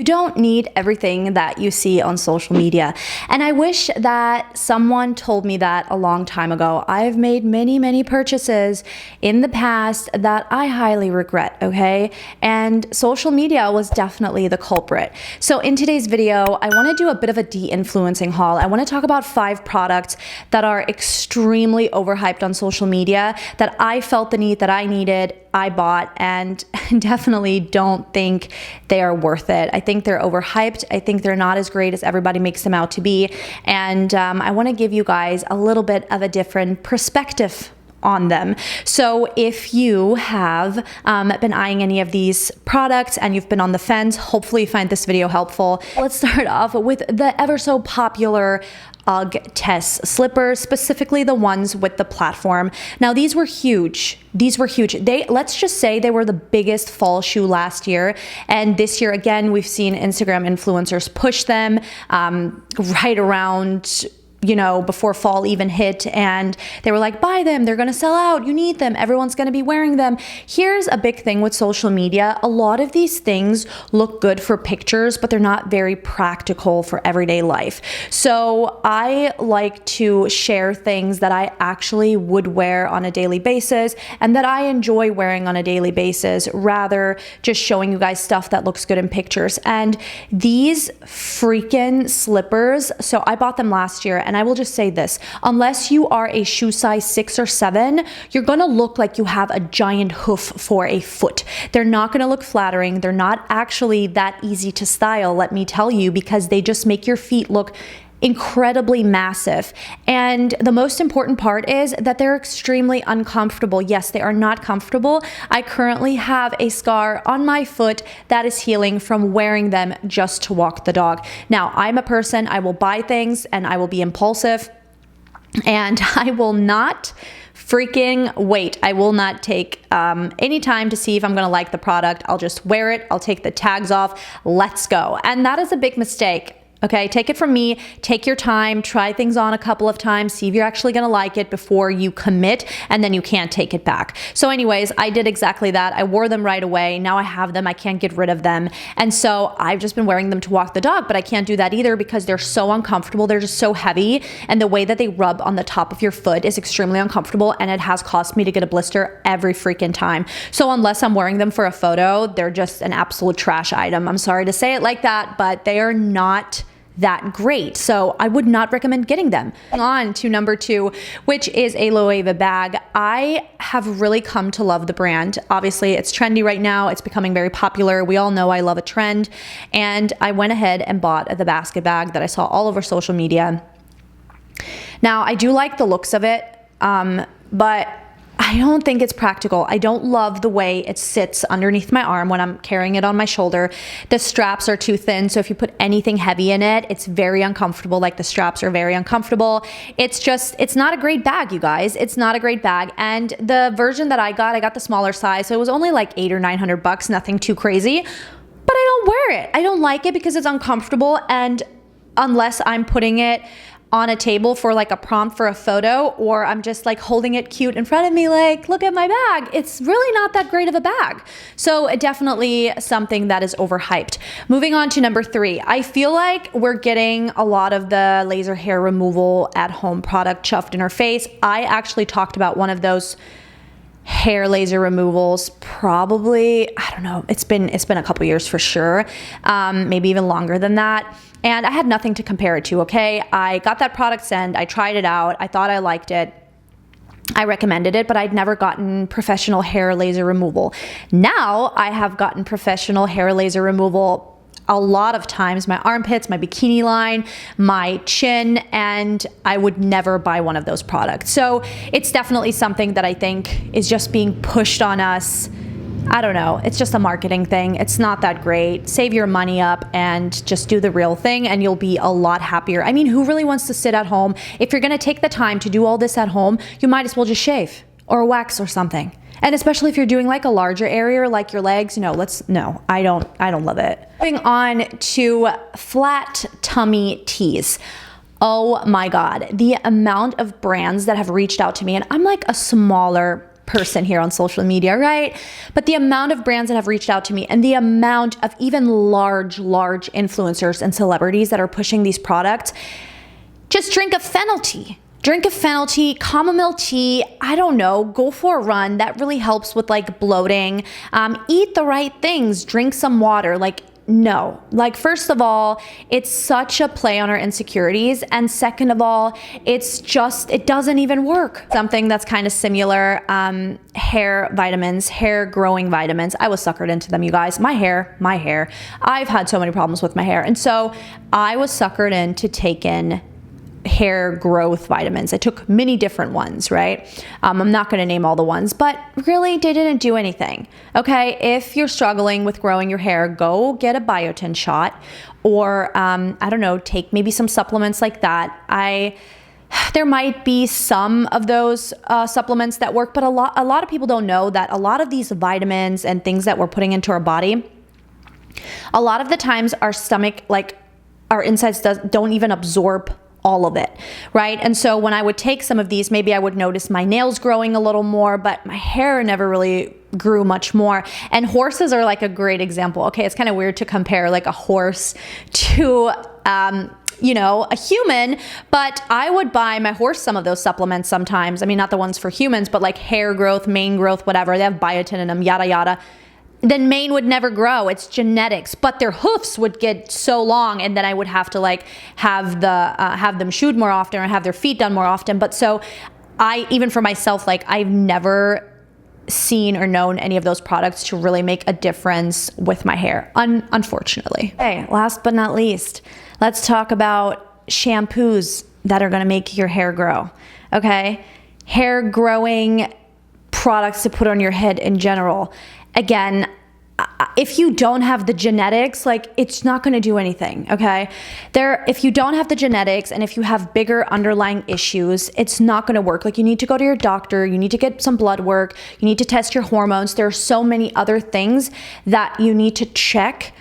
don't need everything that you see on social media. And I wish that someone told me that a long time ago. I've made many purchases in the past that I highly regret, okay? And social media was definitely the culprit. So in today's video, I want to do a bit of a de-influencing haul. I want to talk about 5 products that are extremely overhyped on social media that I felt the need that I needed, I bought, and definitely don't think they are worth it. I think they're overhyped. I think they're not as great as everybody makes them out to be. And I want to give you guys a little bit of a different perspective on them. So if you have been eyeing any of these products and you've been on the fence, hopefully you find this video helpful. Let's start off with the ever so popular UGG Tess slippers, specifically the ones with the platform. Now these were huge. Let's just say they were the biggest fall shoe last year. And this year, again, we've seen Instagram influencers push them right around, you know, before fall even hit, and they were like, buy them, they're gonna sell out, you need them, everyone's gonna be wearing them. Here's a big thing with social media. A lot of these things look good for pictures, but they're not very practical for everyday life. So I like to share things that I actually would wear on a daily basis and that I enjoy wearing on a daily basis, rather just showing you guys stuff that looks good in pictures. And these freaking slippers, so I bought them last year. And I will just say this, unless you are a shoe size 6 or 7, you're gonna look like you have a giant hoof for a foot. They're not gonna look flattering. They're not actually that easy to style, let me tell you, because they just make your feet look incredibly massive. And the most important part is that they're extremely uncomfortable. Yes, they are not comfortable. I currently have a scar on my foot that is healing from wearing them just to walk the dog. Now, I'm a person, I will buy things and I will be impulsive, and I will not freaking wait. I will not take any time to see if I'm gonna like the product. I'll just wear it. I'll take the tags off. Let's go. And that is a big mistake. Okay, take it from me, take your time, try things on a couple of times, see if you're actually gonna like it before you commit, and then you can't take it back. So anyways, I did exactly that. I wore them right away. Now I have them, I can't get rid of them. And so I've just been wearing them to walk the dog, but I can't do that either because they're so uncomfortable. They're just so heavy. And the way that they rub on the top of your foot is extremely uncomfortable, and it has cost me to get a blister every freaking time. So unless I'm wearing them for a photo, they're just an absolute trash item. I'm sorry to say it like that, but they are not that great. So I would not recommend getting them. On to number 2, which is a Angeliqueeva bag. I have really come to love the brand. Obviously it's trendy right now. It's becoming very popular. We all know I love a trend. And I went ahead and bought the basket bag that I saw all over social media. Now I do like the looks of it, but I don't think it's practical. I don't love the way it sits underneath my arm when I'm carrying it on my shoulder. The straps are too thin, so if you put anything heavy in it, it's very uncomfortable. Like, the straps are very uncomfortable. It's not a great bag, you guys. It's not a great bag. And the version that I got the smaller size, so it was only like $800 or $900, nothing too crazy. But I don't wear it. I don't like it because it's uncomfortable, and unless I'm putting it on a table for like a prompt for a photo, or I'm just like holding it cute in front of me, like, look at my bag, it's really not that great of a bag. So definitely something that is overhyped. Moving on to number 3, I feel like we're getting a lot of the laser hair removal at home product shoved in our face. I actually talked about one of those hair laser removals probably, I don't know, it's been a couple years for sure, maybe even longer than that. And I had nothing to compare it to, okay? I got that product sent, I tried it out, I thought I liked it, I recommended it, but I'd never gotten professional hair laser removal. Now I have gotten professional hair laser removal a lot of times, my armpits, my bikini line, my chin, and I would never buy one of those products. So it's definitely something that I think is just being pushed on us. I don't know, it's just a marketing thing. It's not that great. Save your money up and just do the real thing, and you'll be a lot happier. I mean, who really wants to sit at home? If you're gonna take the time to do all this at home, you might as well just shave or wax or something. And especially if you're doing like a larger area, like your legs, no, I don't love it. Moving on to flat tummy tees. Oh my God, the amount of brands that have reached out to me, and I'm like a smaller person here on social media, right? But the amount of brands that have reached out to me and the amount of even large influencers and celebrities that are pushing these products, just drink a fennel tea. Drink a fennel tea, chamomile tea, I don't know, go for a run. That really helps with like bloating. Eat the right things, drink some water. Like, no, like first of all, it's such a play on our insecurities. And second of all, it's just, it doesn't even work. Something that's kind of similar, hair vitamins, hair growing vitamins. I was suckered into them, you guys. My hair. I've had so many problems with my hair. And so I was suckered into taking hair growth vitamins. I took many different ones, right? I'm not going to name all the ones, but really they didn't do anything. Okay, if you're struggling with growing your hair, go get a biotin shot, or I don't know, take maybe some supplements like that. There might be some of those supplements that work, but a lot of people don't know that a lot of these vitamins and things that we're putting into our body, a lot of the times our stomach, like our insides don't even absorb all of it, right? And so when I would take some of these, maybe I would notice my nails growing a little more, but my hair never really grew much more. And horses are like a great example. Okay, it's kind of weird to compare like a horse to you know, a human, but I would buy my horse some of those supplements sometimes. I mean, not the ones for humans, but like hair growth, mane growth, whatever. They have biotin in them, yada, yada. Then mane would never grow. It's genetics, but their hoofs would get so long, and then I would have to like have them shoed more often or have their feet done more often. But so even for myself, like I've never seen or known any of those products to really make a difference with my hair, unfortunately. Okay, last but not least, let's talk about shampoos that are gonna make your hair grow, okay? Hair growing products to put on your head in general. Again, if you don't have the genetics, like it's not going to do anything, okay? If you don't have the genetics and if you have bigger underlying issues, it's not going to work. Like you need to go to your doctor, you need to get some blood work, you need to test your hormones. There are so many other things that you need to check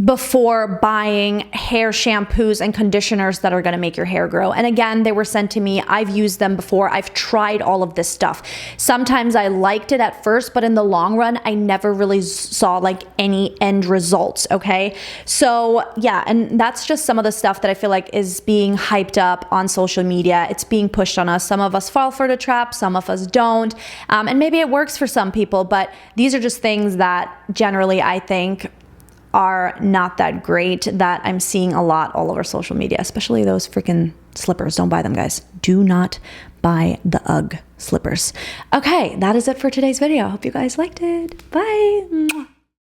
before buying hair shampoos and conditioners that are going to make your hair grow. And again, they were sent to me. I've used them before. I've tried all of this stuff. Sometimes I liked it at first, but in the long run, I never really saw like any end results. Okay. So yeah, and that's just some of the stuff that I feel like is being hyped up on social media. It's being pushed on us. Some of us fall for the trap, some of us don't. And maybe it works for some people, but these are just things that generally I think are not that great, that I'm seeing a lot all over social media, especially those freaking slippers. Don't buy them, guys. Do not buy the UGG slippers. Okay, that is it for today's video. I hope you guys liked it. Bye.